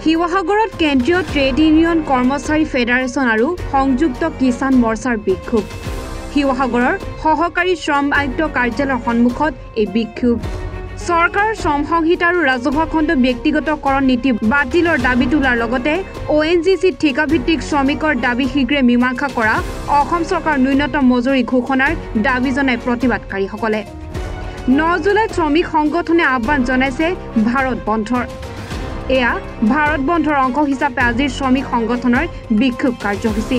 শিৱসাগৰত কেন্দ্ৰীয় trade union কৰ্মচাৰী ফেডাৰেশ্যন আৰু সংযুক্ত কিষাণ মৰ্চাৰ বিক্ষোভ শিৱসাগৰৰ সহকাৰী শ্ৰম আয়ুক্ত কাৰ্যালয়ৰ সন্মুখত এই বিক্ষোভ চৰকাৰৰ শ্ৰম সংহিতা আৰু ৰাজহুৱা খণ্ড ব্যক্তিগতকৰণ নীতি বাতিলৰ দাবী তোলাৰ লগতে ONGC ঠিকাভিত্তিক শ্ৰমিকৰ দাবী শীঘ্ৰে মীমাংসা কৰা অসম চৰকাৰ ন্যূনতম মজুৰি ঘোষণাৰ দাবী জনাই প্ৰতিবাদকাৰীসকলে 9 জুলাইত শ্ৰমিক সংগঠনে আহ্বান জনাইছে ভাৰত বন্ধৰ এয়া ভাৰত বন্ধৰ অংশ হিচাপে আজিৰ শ্ৰমিক সংগঠনৰ বিক্ষোভ কাৰ্যসূচী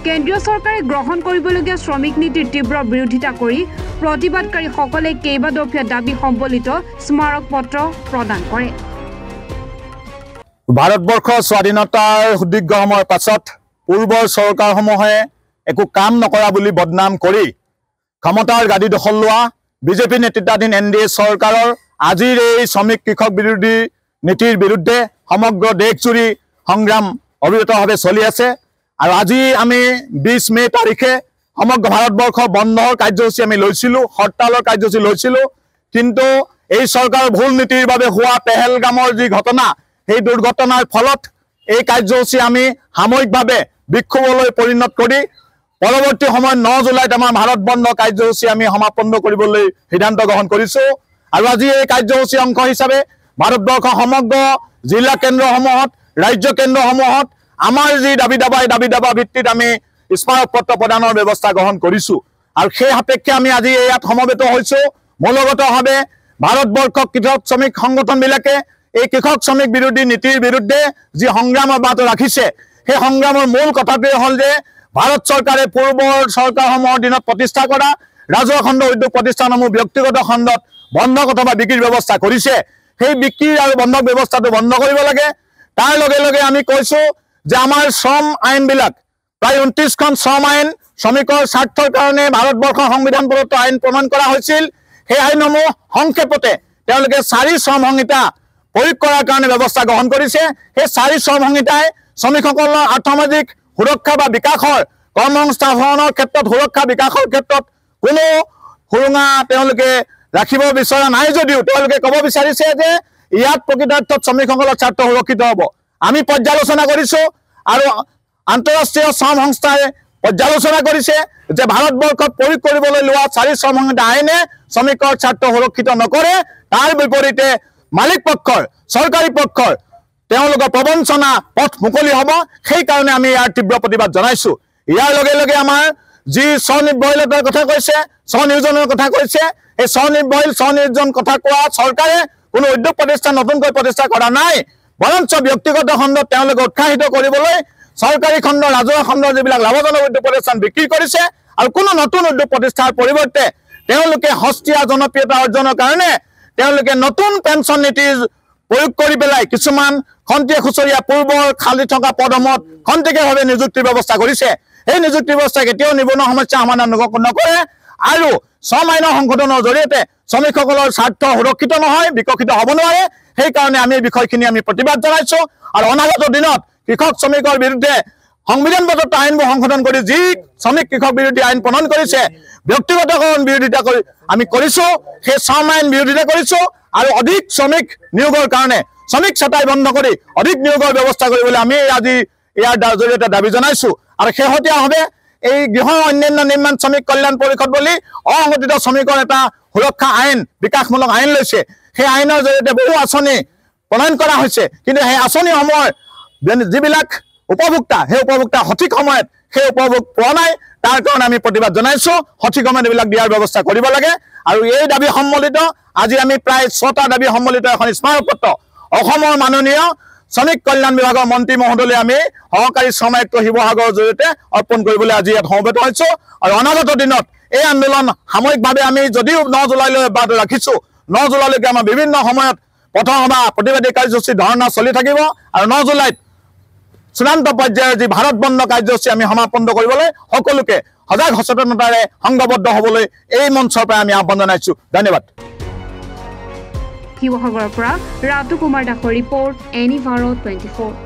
কেন্দ্ৰীয় চৰকাৰে গ্ৰহণ কৰিবলগীয়া শ্ৰমিক নীতিৰ তীব্ৰ বিৰোধিতা কৰি প্ৰতিবাদকাৰীসকলে কেইবাদফীয়া দাবী সম্বলিত স্মাৰক পত্ৰ প্ৰদান কৰে ভাৰতবৰ্ষৰ স্বাধীনতাৰ সুদীৰ্ঘ সময়ৰ পাছত পূৰ্বৰ চৰকাৰসমূহে একো কাম নকৰা বুলি বদনাম কৰি ক্ষমতাৰ গাদী দখল লোৱা বিজেপি নেতৃত্বাধীন NDA চৰকাৰৰ আজিৰ এই শ্ৰমিক কৃষক বিৰোধী নীতিৰ বিৰুদ্ধে সমগ্ৰ দেশজুৰি সংগ্ৰাম অবিৰতভাৱে চলি আছে আৰু আজি আমি 20 মে তাৰিখে সমগ্ৰ ভাৰতবৰ্ষ বন্ধৰ কাৰ্যসূচী আমি লৈছিলো হৰতালৰ কাৰ্যসূচী লৈছিলো কিন্তু এই চৰকাৰৰ ভুল নীতিৰ বাবে হোৱা পেহেলগামৰ যি ঘটনা সেই দুৰ্ঘটনাৰ ফলত এই কাৰ্যসূচী আমি সাময়িকভাৱে বিক্ষোভলৈ পৰিণত কৰি পৰৱৰ্তী সময়ত 9 জুলাইত আমাৰ ভাৰত বন্ধ কাৰ্যসূচী আমি সমাপন কৰিবলৈ সিদ্ধান্ত গ্ৰহণ কৰিছো আৰু আজি এই কাৰ্যসূচী অংশ হিচাপে ভাৰতবৰ্ষৰ সমগ্ৰ জিলা কেন্দ্ৰসমূহত ৰাজ্য কেন্দ্ৰসমূহত আমাৰ যি দাবী দাবা ভিত্তিত আমি স্মাৰক পত্ৰ প্ৰদানৰ ব্যৱস্থা গ্ৰহণ কৰিছো আৰু সেই সাপেক্ষে আমি আজি ইয়াত সমবেত হৈছো মূলগতভাৱে ভাৰতবৰ্ষৰ কৃষক শ্ৰমিক সংগঠনবিলাকে এই কৃষক শ্ৰমিক বিৰোধী নীতিৰ বিৰুদ্ধে যি সংগ্ৰাম অব্যাহত ৰাখিছে সেই সংগ্ৰামৰ মূল কথাটোৱে হ'ল যে ভাৰত চৰকাৰে পূৰ্বৰ চৰকাৰসমূহৰ দিনত প্ৰতিষ্ঠা কৰা ৰাজহুৱা খণ্ড উদ্যোগ প্ৰতিষ্ঠানসমূহ ব্যক্তিগত খণ্ডত বন্ধ অথবা বিক্ৰীৰ ব্যৱস্থা কৰিছে সেই বিক্ৰী আৰু বন্ধক ব্যৱস্থাটো বন্ধ কৰিব লাগে তাৰ লগে লগে আমি কৈছো যে আমাৰ শ্ৰম আইনবিলাক প্ৰায় 29খন শ্ৰম আইন শ্ৰমিকৰ স্বাৰ্থৰ কাৰণে ভাৰতবৰ্ষৰ সংবিধান প্ৰদত্ত আইন প্ৰমাণ কৰা হৈছিল সেই আইনসমূহ সংক্ষেপতে তেওঁলোকে 4 শ্ৰম সংহিতা প্ৰয়োগ কৰাৰ কাৰণে ব্যৱস্থা গ্ৰহণ কৰিছে সেই 4 শ্ৰম সংহিতাই শ্ৰমিকসকলৰ আৰ্থসামাজিক সুৰক্ষা বা বিকাশৰ কৰ্মসংস্থাপনৰ ক্ষেত্ৰত সুৰক্ষা বিকাশৰ ক্ষেত্ৰত কোনো সুৰঙা তেওঁলোকে ৰাখিব বিচৰা নাই যদিও তেওঁলোকে ক'ব বিচাৰিছে যে ইয়াত প্ৰকৃতাৰ্থত শ্ৰমিকসকলৰ স্বাৰ্থ সুৰক্ষিত হ'ব আমি পৰ্যালোচনা কৰিছো আৰু আন্তঃৰাষ্ট্ৰীয় শ্ৰম সংস্থাই পৰ্যালোচনা কৰিছে যে ভাৰতবৰ্ষত প্ৰয়োগ কৰিবলৈ লোৱা 4 শ্ৰম সংহিতা আইনে শ্ৰমিকৰ স্বাৰ্থ সুৰক্ষিত নকৰে তাৰ বিপৰীতে মালিক পক্ষৰ চৰকাৰী পক্ষৰ তেওঁলোকৰ প্ৰবঞ্চনা পথ মুকলি হ'ব সেই কাৰণে আমি ইয়াৰ তীব্ৰ প্ৰতিবাদ জনাইছো ইয়াৰ লগে লগে আমাৰ যি স্বনিৰ্ভৰশীলতাৰ কথা কৈছে স্বনিয়োজনৰ কথা কৈছে এই স্বনিয়োজন কথা কোৱা চৰকাৰে কোনো উদ্যোগ প্ৰতিষ্ঠান নতুনকৈ প্ৰতিষ্ঠা কৰা নাই বৰঞ্চ ব্যক্তিগত খণ্ডত তেওঁলোকে উৎসাহিত কৰিবলৈ চৰকাৰী খণ্ড ৰাজহুৱা খণ্ডৰ যিবিলাক লাভজনক উদ্যোগ প্ৰতিষ্ঠান বিক্ৰী কৰিছে আৰু কোনো নতুন উদ্যোগ প্ৰতিষ্ঠাৰ পৰিৱৰ্তে তেওঁলোকে সস্তীয়া জনপ্ৰিয়তা অৰ্জনৰ কাৰণে তেওঁলোকে নতুন পেঞ্চন নীতি প্ৰয়োগ কৰি পেলাই কিছুমান খন্তিয়ে খুচৰীয়া পূৰ্বৰ খালি থকা পদসমূহত খন্তেকীয়াভাৱে নিযুক্তিৰ ব্যৱস্থা কৰিছে এই নিযুক্তি ব্যৱস্থা কেতিয়াও নিবনুৱা সমস্যা সমাধান নকৰে আৰু শ্ৰম আইনৰ সংশোধনৰ জৰিয়তে শ্ৰমিকসকলৰ স্বাৰ্থ সুৰক্ষিত নহয় বিকশিত হ'ব নোৱাৰে সেই কাৰণে আমি এই বিষয়খিনি আমি প্ৰতিবাদ জনাইছো আৰু অনাগত দিনত কৃষক শ্ৰমিকৰ বিৰুদ্ধে সংবিধান প্ৰদত্ত আইনবোৰ সংশোধন কৰি যি শ্ৰমিক কৃষক বিৰোধী আইন প্ৰণয়ন কৰিছে ব্যক্তিগতকৰণ বিৰোধিতা কৰি আমি কৰিছো সেই শ্ৰম আইন বিৰোধিতা কৰিছো আৰু অধিক শ্ৰমিক নিয়োগৰ কাৰণে শ্ৰমিক ছটাই বন্ধ কৰি অধিক নিয়োগৰ ব্যৱস্থা কৰিবলৈ আমি আজি ইয়াৰ জৰিয়তে দাবী জনাইছো আৰু শেহতীয়াভাৱে এই গৃহ অন্যান্য নিৰ্মাণ শ্ৰমিক কল্যাণ পৰিষদ বুলি অসংগঠিত শ্ৰমিকৰ এটা সুৰক্ষা আইন বিকাশমূলক আইন লৈছে সেই আইনৰ জৰিয়তে বহু আঁচনি প্ৰণয়ন কৰা হৈছে কিন্তু সেই আঁচনিসমূহৰ যিবিলাক উপভোক্তা সেই উপভোক্তা সঠিক সময়ত সেই উপভোগ পোৱা নাই তাৰ কাৰণে আমি প্ৰতিবাদ জনাইছো সঠিক সময়ত এইবিলাক দিয়াৰ ব্যৱস্থা কৰিব লাগে আৰু এই দাবী সম্মিলিত আজি আমি প্ৰায় 6টা দাবী সম্মিলিত এখন স্মাৰক পত্ৰ অসমৰ মাননীয় শ্ৰমিক কল্যাণ বিভাগৰ মন্ত্ৰী মহোদয়লৈ আমি সহকাৰী শ্ৰম আয়ুক্ত শিৱসাগৰৰ জৰিয়তে অৰ্পণ কৰিবলৈ আজি ইয়াত সমবেত হৈছো আৰু অনাগত দিনত এই আন্দোলন সাময়িকভাৱে আমি যদিও 9 জুলাইলৈ অব্যাহত ৰাখিছো 9 জুলাইলৈকে আমাৰ বিভিন্ন সময়ত প্ৰথম সভা প্ৰতিবাদী কাৰ্যসূচী ধৰ্ণা চলি থাকিব আৰু 9 জুলাইত চূড়ান্ত পৰ্যায়ৰ যি ভাৰত বন্ধ কাৰ্যসূচী আমি সমাপন কৰিবলৈ সকলোকে সজাগ সচেতনতাৰে সংঘবদ্ধ হ'বলৈ এই মঞ্চৰ পৰা আমি আহ্বান জনাইছো ধন্যবাদ শিৱসাগৰৰ পৰা ৰাতু কুমাৰ দাসৰ ৰিপৰ্ট এনি ভাৰত 24